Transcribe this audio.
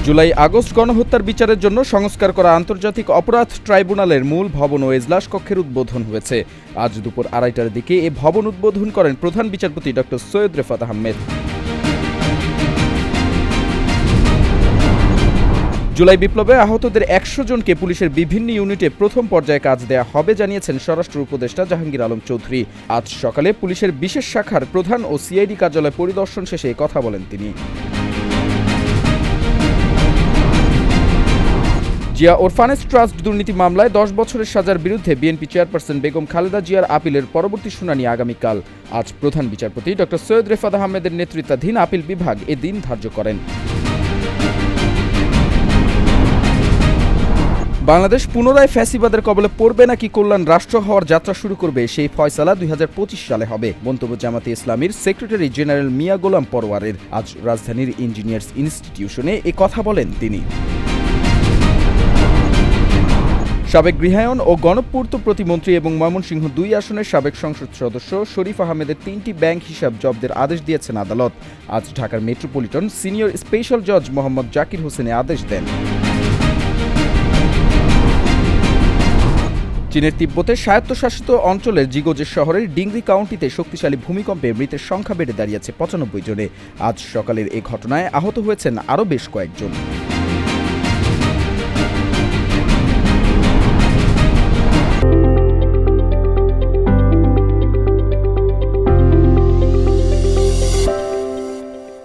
July August গণহত্যার বিচারের জন্য সংস্কার করা আন্তর্জাতিক অপরাধ ট্রাইব্যুনালের মূল ভবন ও এজলাস কক্ষের উদ্বোধন হয়েছে। আজ দুপুর 2:30টার দিকে এ ভবন উদ্বোধন করেন প্রধান বিচারপতি ড. সৈয়দ রেফাত আহমেদ। জুলাই বিপ্লবে আহতদের 100 জনকে পুলিশের বিভিন্ন ইউনিটে প্রথম পর্যায়ে কাজ দেয়া হবে জানিয়েছেন স্বরাষ্ট্র উপদেষ্টা জাহাঙ্গীর আলম চৌধুরী। আজ সকালে পুলিশের বিশেষ শাখার প্রধান ও সিআইডি কার্যালয় পরিদর্শন শেষে কথা বলেন তিনি। জিয়া অরফানেজ ট্রাস্ট দুর্নীতি মামলায় 10 বছরের সাজার বিরুদ্ধে বিএনপি চেয়ারপারসন বেগম খালেদা জিয়ার আপিলের পরবর্তী শুনানি আগামীকাল। আজ প্রধান বিচারপতি ড. সৈয়দ রেফাত আহমেদের নেতৃত্বাধীন আপিল বিভাগ এ দিন ধার্য করেন। বাংলাদেশ পুনরায় ফ্যাসিবাদের কবলে পড়বে নাকি কল্যাণ রাষ্ট্র হওয়ার যাত্রা শুরু করবে সেই ফয়সালা 2025 সালে হবে, মন্তব্য জামাতে ইসলামীর সেক্রেটারি জেনারেল মিয়া গোলাম পরওয়ারের। আজ রাজধানীর ইঞ্জিনিয়ার্স ইনস্টিটিউশনে এ কথা বলেন তিনি। সাবেক গৃহায়ন ও গণপূর্ত প্রতিমন্ত্রী এবং ময়মনসিংহ 2 আসনের সাবেক সংসদ সদস্য শরীফ আহমেদের 3টি ব্যাংক হিসাব জব্দের আদেশ দিয়েছেন আদালত। আজ ঢাকার মেট্রোপলিটন সিনিয়র স্পেশাল জজ মোহাম্মদ জাকির হোসেন আদেশ দেন। চীনের তিব্বতের স্বায়ত্তশাসিত অঞ্চলের জিগোজে শহরের ডিংরি কাউন্টিতে শক্তিশালী ভূমিকম্পে মৃতের সংখ্যা বেড়ে দাঁড়িয়েছে 95 জনে। আজ সকালের এ ঘটনায় আহত হয়েছেন আরও বেশ কয়েকজন।